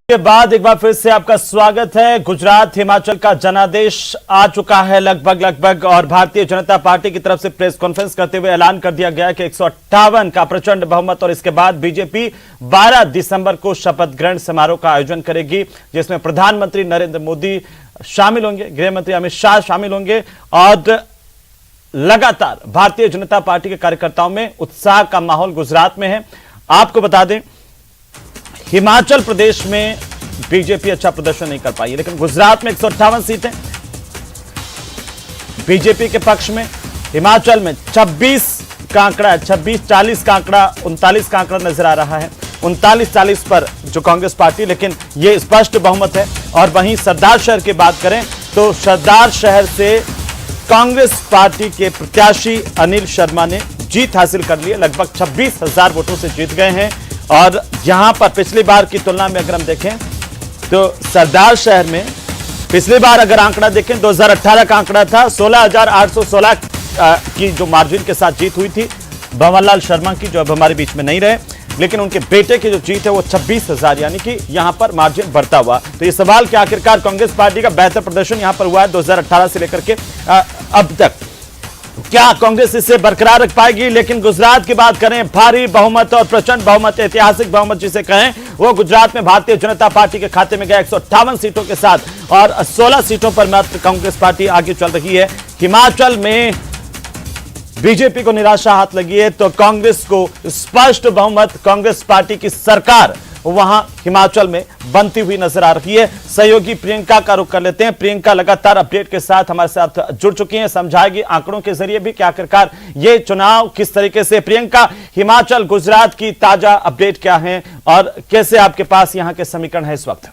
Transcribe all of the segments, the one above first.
के बाद एक बार फिर से आपका स्वागत है। गुजरात हिमाचल का जनादेश आ चुका है लगभग और भारतीय जनता पार्टी की तरफ से प्रेस कॉन्फ्रेंस करते हुए ऐलान कर दिया गया कि 158 का प्रचंड बहुमत और इसके बाद बीजेपी 12 दिसंबर को शपथ ग्रहण समारोह का आयोजन करेगी, जिसमें प्रधानमंत्री नरेंद्र मोदी शामिल होंगे, गृह मंत्री अमित शाह शामिल होंगे और लगातार भारतीय जनता पार्टी के कार्यकर्ताओं में उत्साह का माहौल गुजरात में है। आपको बता दें, हिमाचल प्रदेश में बीजेपी अच्छा प्रदर्शन नहीं कर पाई, लेकिन गुजरात में 158 सीटें बीजेपी के पक्ष में। हिमाचल में 26 का आंकड़ा है, 26-40 का आंकड़ा, 39 का आंकड़ा नजर आ रहा है, 39-40 पर जो कांग्रेस पार्टी, लेकिन यह स्पष्ट बहुमत है। और वहीं सरदार शहर की बात करें तो सरदार शहर से कांग्रेस पार्टी के प्रत्याशी अनिल शर्मा ने जीत हासिल कर ली है, लगभग 26,000 वोटों से जीत गए हैं। और यहां पर पिछली बार की तुलना में अगर हम देखें तो सरदार शहर में पिछली बार अगर आंकड़ा देखें 2018 का आंकड़ा था 16,816 की जो मार्जिन के साथ जीत हुई थी भंवरलाल शर्मा की, जो अब हमारे बीच में नहीं रहे, लेकिन उनके बेटे की जो जीत है वो 26,000, यानी कि यहां पर मार्जिन बढ़ता हुआ। तो ये सवाल कि आखिरकार कांग्रेस पार्टी का बेहतर प्रदर्शन यहां पर हुआ है 2018 से लेकर के अब तक, क्या कांग्रेस इसे बरकरार रख पाएगी? लेकिन गुजरात की बात करें, भारी बहुमत और प्रचंड बहुमत, ऐतिहासिक बहुमत जिसे कहें, वो गुजरात में भारतीय जनता पार्टी के खाते में गया 158 सीटों के साथ और 16 सीटों पर मात्र कांग्रेस पार्टी आगे चल रही है। हिमाचल में बीजेपी को निराशा हाथ लगी है तो कांग्रेस को स्पष्ट बहुमत, कांग्रेस पार्टी की सरकार वहां हिमाचल में बनती हुई नजर आ रही है। सहयोगी प्रियंका का रुख कर लेते हैं। प्रियंका लगातार अपडेट के साथ हमारे साथ जुड़ चुकी हैं, समझाएगी आंकड़ों के जरिए भी कि आखिरकार ये चुनाव किस तरीके से। प्रियंका, हिमाचल गुजरात की ताजा अपडेट क्या है और कैसे आपके पास यहां के समीकरण है इस वक्त?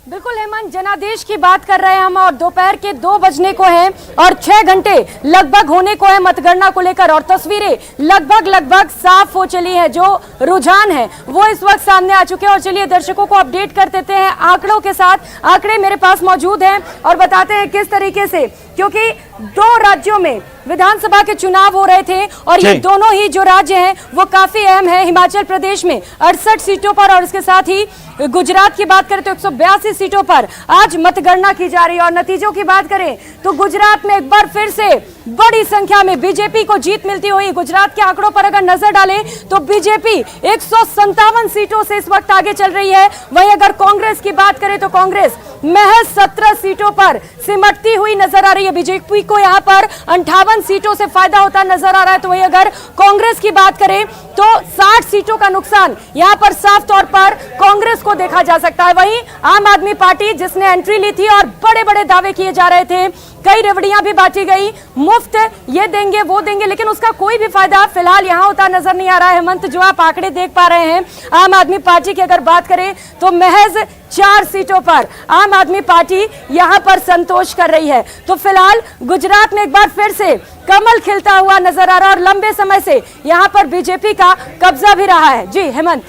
बिल्कुल हेमंत, जनादेश की बात कर रहे हैं हम और दोपहर के 2 बजने को हैं और 6 घंटे लगभग होने को है मतगणना को लेकर और तस्वीरें लगभग साफ हो चली हैं। जो रुझान है वो इस वक्त सामने आ चुके हैं और चलिए दर्शकों को अपडेट कर देते हैं आंकड़ों के साथ। आंकड़े मेरे पास मौजूद हैं और बताते हैं किस तरीके से, क्योंकि 2 राज्यों में विधानसभा के चुनाव हो रहे थे और ये दोनों ही जो राज्य हैं वो काफी अहम है। हिमाचल प्रदेश में 68 सीटों पर और इसके साथ ही गुजरात की बात करें तो 182 सीटों पर आज मतगणना की जा रही है। और नतीजों की बात करें तो गुजरात में एक बार फिर से बड़ी संख्या में बीजेपी को जीत मिलती हुई। गुजरात के आंकड़ों पर अगर नजर डालें तो बीजेपी 157 सीटों से इस वक्त आगे चल रही है। वहीं अगर कांग्रेस की बात करें तो कांग्रेस महज 17 सीटों पर सिमटती हुई नजर आ रही है। बीजेपी को यहां पर 58 सीटों से फायदा होता नजर आ रहा है। तो वहीं अगर कांग्रेस की बात करें तो 60 सीटों का नुकसान यहां पर साफ तौर पर कांग्रेस को देखा जा सकता है। वहीं आम आदमी पार्टी जिसने एंट्री ली थी और बड़े दावे किए जा रहे थे, कई रेवड़ियां भी बांटी गई, मुफ्त ये देंगे वो देंगे, लेकिन उसका कोई भी फायदा फिलहाल यहां होता नजर नहीं आ रहा है। हेमंत, जो आप आंकड़े देख पा रहे हैं, आम आदमी पार्टी की अगर बात करें तो महज 4 सीटों पर आम आदमी पार्टी यहां पर संतोष कर रही है। तो फिलहाल गुजरात में एक बार फिर से कमल खिलता हुआ नजर आ रहा है और लंबे समय से यहां पर बीजेपी का कब्जा भी रहा है। जी हेमंत।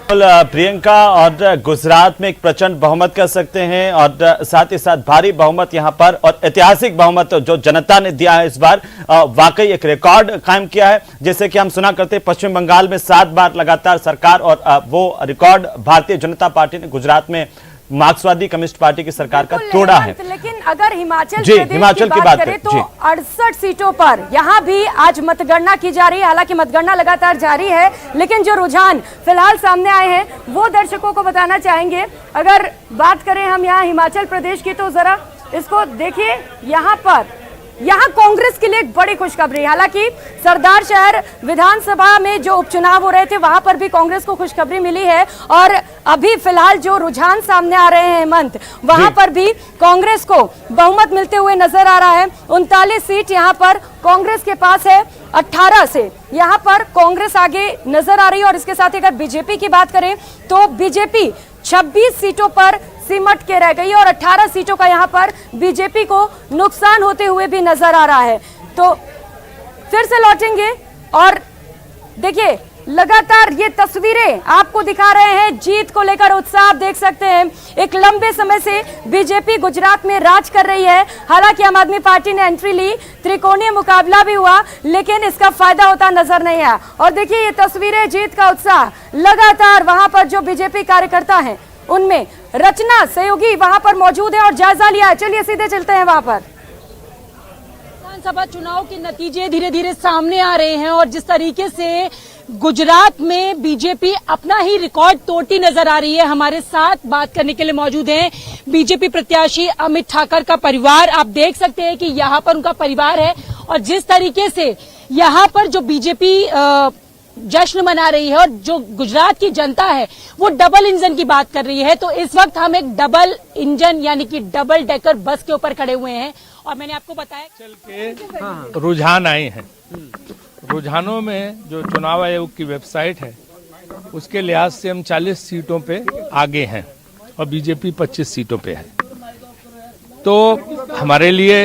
प्रियंका, और गुजरात में एक प्रचंड बहुमत कह सकते हैं और साथ ही साथ भारी बहुमत यहां पर और ऐतिहासिक बहुमत जो जनता ने दिया है इस बार, वाकई एक रिकॉर्ड कायम किया है। जैसे कि हम सुना करते पश्चिम बंगाल में 7 बार लगातार सरकार और वो रिकॉर्ड भारतीय जनता पार्टी ने गुजरात में मार्क्सवादी कम्युनिस्ट पार्टी की सरकार का तोड़ा है। लेकिन अगर हिमाचल की बात करें तो 68 सीटों पर यहां भी आज मतगणना की जा रही है। हालांकि मतगणना लगातार जारी है, लेकिन जो रुझान फिलहाल सामने आए हैं वो दर्शकों को बताना चाहेंगे। अगर बात करें हम यहां हिमाचल प्रदेश की तो जरा इसको देखिए, यहाँ कांग्रेस के लिए एक बड़ी खुशखबरी। हालांकि सरदार शहर विधानसभा में जो उपचुनाव हो रहे थे वहां पर भी कांग्रेस को खुशखबरी मिली है और अभी फिलहाल जो रुझान सामने आ रहे हैं हेमंत, वहां पर भी कांग्रेस को बहुमत मिलते हुए नजर आ रहा है। 39 सीट यहां पर कांग्रेस के पास है, 18 से यहां पर कांग्रेस आगे नजर आ रही है। और इसके साथ ही अगर बीजेपी की बात करें तो बीजेपी 26 सीटों पर सिमट के रह गई और 18 सीटों का यहां पर बीजेपी को नुकसान होते हुए भी नजर आ रहा है। तो फिर से लौटेंगे और देखिए लगातार ये तस्वीरें आपको दिखा रहे हैं, जीत को लेकर उत्साह आप देख सकते हैं। एक लंबे समय से बीजेपी गुजरात में राज कर रही है। हालांकि आम आदमी पार्टी ने एंट्री ली, त्रिकोणीय मुकाबला भी हुआ, लेकिन इसका फायदा होता नजर नहीं आया। और देखिए ये तस्वीरें, जीत का उत्साह लगातार वहां पर जो बीजेपी कार्यकर्ता हैं उनमें रचना सहयोगी वहां पर मौजूद है और जायजा लिया है। चलिए सीधे चलते हैं वहां पर। विधानसभा चुनाव के नतीजे धीरे धीरे सामने आ रहे हैं और जिस तरीके से गुजरात में बीजेपी अपना ही रिकॉर्ड तोड़ती नजर आ रही है। हमारे साथ बात करने के लिए मौजूद हैं बीजेपी प्रत्याशी अमित ठाकर का परिवार। आप देख सकते हैं कि यहाँ पर उनका परिवार है और जिस तरीके से यहाँ पर जो बीजेपी जश्न मना रही है और जो गुजरात की जनता है वो डबल इंजन की बात कर रही है। तो इस वक्त हम एक डबल इंजन यानी कि डबल डेकर बस के ऊपर खड़े हुए हैं और मैंने आपको बताया चल के रुझान आए हैं। रुझानों में जो चुनाव आयोग की वेबसाइट है उसके लिहाज से हम 40 सीटों पे आगे हैं और बीजेपी 25 सीटों पे है। तो हमारे लिए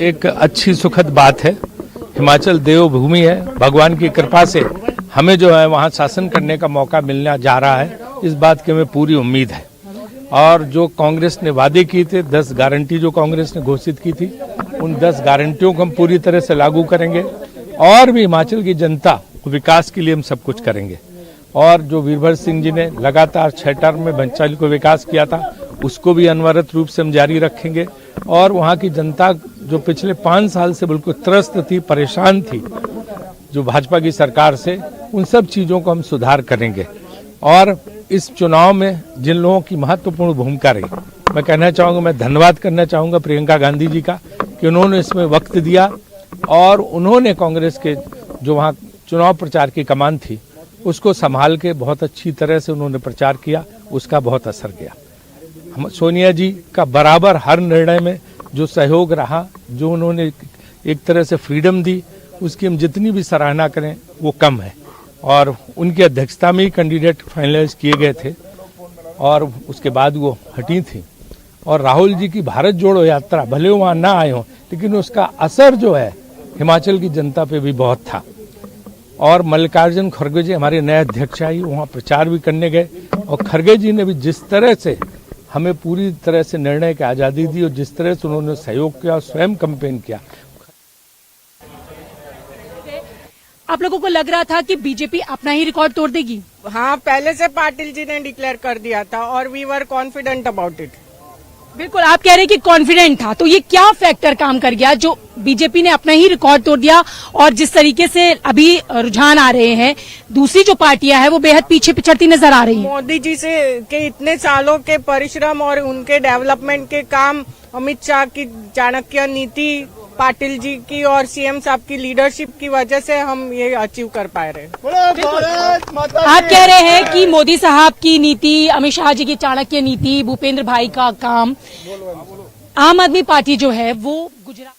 एक अच्छी सुखद बात है। हिमाचल देवभूमि है, भगवान की कृपा से हमें जो है वहाँ शासन करने का मौका मिलने जा रहा है, इस बात की हमें पूरी उम्मीद है। और जो कांग्रेस ने वादे किए थे, 10 गारंटी जो कांग्रेस ने घोषित की थी, उन 10 गारंटियों को हम पूरी तरह से लागू करेंगे और भी हिमाचल की जनता विकास के लिए हम सब कुछ करेंगे। और जो वीरभद्र सिंह जी ने लगातार 6 टर्म में हिमाचल को विकास किया था उसको भी अनवरत रूप से हम जारी रखेंगे। और वहाँ की जनता जो पिछले 5 साल से बिल्कुल त्रस्त थी, परेशान थी जो भाजपा की सरकार से, उन सब चीज़ों को हम सुधार करेंगे। और इस चुनाव में जिन लोगों की महत्वपूर्ण भूमिका रही, मैं कहना चाहूँगा, मैं धन्यवाद करना चाहूँगा प्रियंका गांधी जी का कि उन्होंने इसमें वक्त दिया और उन्होंने कांग्रेस के जो वहाँ चुनाव प्रचार की कमान थी उसको संभाल के बहुत अच्छी तरह से उन्होंने प्रचार किया, उसका बहुत असर गया। हम सोनिया जी का बराबर हर निर्णय में जो सहयोग रहा, जो उन्होंने एक तरह से फ्रीडम दी, उसकी हम जितनी भी सराहना करें वो कम है। और उनकी अध्यक्षता में ही कैंडिडेट फाइनलाइज किए गए थे और उसके बाद वो हटी थी। और राहुल जी की भारत जोड़ो यात्रा, भले वहाँ ना आए हों, लेकिन उसका असर जो है हिमाचल की जनता पे भी बहुत था। और मल्लिकार्जुन खड़गे जी हमारे नए अध्यक्ष आई, वहाँ प्रचार भी करने गए और खड़गे जी ने भी जिस तरह से हमें पूरी तरह से निर्णय की आज़ादी दी और जिस तरह से उन्होंने सहयोग किया, स्वयं कैंपेन किया। आप लोगों को लग रहा था कि बीजेपी अपना ही रिकॉर्ड तोड़ देगी? हाँ, पहले से पाटिल जी ने डिक्लेयर कर दिया था और we were confident about it. बिल्कुल, आप कह रहे हैं कि कॉन्फिडेंट था, तो ये क्या फैक्टर काम कर गया जो बीजेपी ने अपना ही रिकॉर्ड तोड़ दिया? और जिस तरीके से अभी रुझान आ रहे हैं, दूसरी जो पार्टियां हैं वो बेहद पीछे पिछड़ती नजर आ रही हैं। मोदी जी से के इतने सालों के परिश्रम और उनके डेवलपमेंट के काम, अमित शाह की चाणक्य नीति, पाटिल जी की और सीएम साहब की लीडरशिप की वजह से हम ये अचीव कर पाए रहे। आप कह रहे हैं कि मोदी साहब की नीति, अमित शाह जी की चाणक्य नीति, भूपेंद्र भाई का काम, आम आदमी पार्टी जो है वो गुजरात।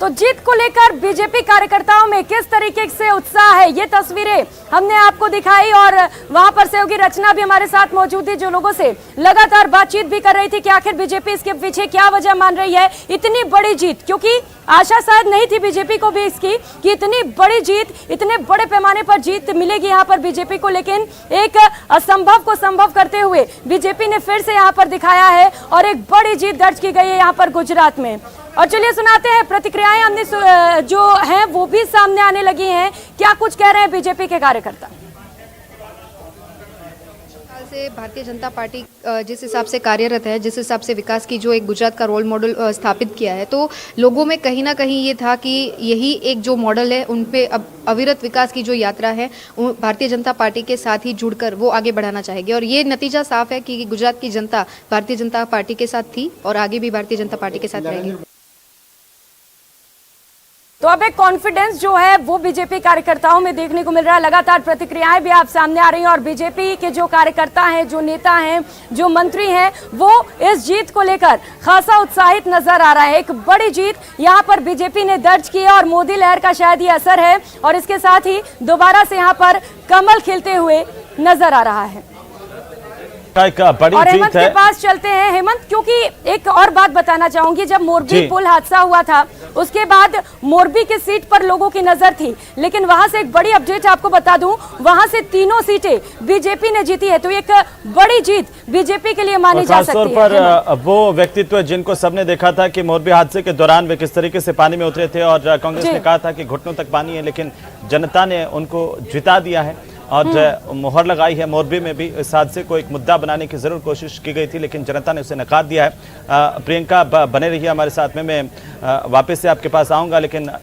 तो जीत को लेकर बीजेपी कार्यकर्ताओं में किस तरीके से उत्साह है, ये तस्वीरें हमने आपको दिखाई और वहां पर सहयोगी रचना भी हमारे साथ मौजूद थी, जो लोगों से लगातार बातचीत भी कर रही थी कि आखिर बीजेपी इसके पीछे क्या वजह मान रही है इतनी बड़ी जीत। क्योंकि आशा शायद नहीं थी बीजेपी को भी इसकी कि इतनी बड़ी जीत, इतने बड़े पैमाने पर जीत मिलेगी यहाँ पर बीजेपी को, लेकिन एक असंभव को संभव करते हुए बीजेपी ने फिर से यहाँ पर दिखाया है और एक बड़ी जीत दर्ज की गई है यहाँ पर गुजरात में। और चलिए सुनाते हैं प्रतिक्रियाएं, हमने जो हैं वो भी सामने आने लगी हैं। क्या कुछ कह रहे हैं बीजेपी के कार्यकर्ता? से भारतीय जनता पार्टी जिस हिसाब से कार्यरत है, जिस हिसाब से विकास की जो एक गुजरात का रोल मॉडल स्थापित किया है, तो लोगों में कहीं ना कहीं ये था कि यही एक जो मॉडल है उन पे अब अविरत विकास की जो यात्रा है भारतीय जनता पार्टी के साथ ही जुड़कर वो आगे बढ़ाना चाहेगी। और ये नतीजा साफ है कि गुजरात की जनता भारतीय जनता पार्टी के साथ थी और आगे भी भारतीय जनता पार्टी के साथ रहेगी। तो अब एक कॉन्फिडेंस जो है वो बीजेपी कार्यकर्ताओं में देखने को मिल रहा है। लगातार प्रतिक्रियाएं भी आप सामने आ रही हैं और बीजेपी के जो कार्यकर्ता हैं, जो नेता हैं, जो मंत्री हैं, वो इस जीत को लेकर खासा उत्साहित नजर आ रहा है। एक बड़ी जीत यहां पर बीजेपी ने दर्ज की है और मोदी लहर का शायद ये असर है और इसके साथ ही दोबारा से यहां पर कमल खिलते हुए नजर आ रहा है। और हेमंत के पास चलते हैं। हेमंत, क्योंकि एक और बात बताना चाहूंगी, जब मोरबी पुल हादसा हुआ था उसके बाद मोरबी की सीट पर लोगों की नजर थी, लेकिन वहां से एक बड़ी अपडेट आपको बता दूं, वहां से तीनों सीटें बीजेपी ने जीती है। तो एक बड़ी जीत बीजेपी के लिए मानी जा सकती है। पर वो व्यक्तित्व जिनको सबने देखा था कि मोरबी हादसे के दौरान वे किस तरीके से पानी में उतरे थे और कांग्रेस ने कहा था कि घुटनों तक पानी है, लेकिन जनता ने उनको जिता दिया है। और मुहर लगाई है। मोरबी में भी इस हादसे को एक मुद्दा बनाने की जरूर कोशिश की गई थी, लेकिन जनता ने उसे नकार दिया है। प्रियंका बने रहिए हमारे साथ में, मैं वापस से आपके पास आऊंगा, लेकिन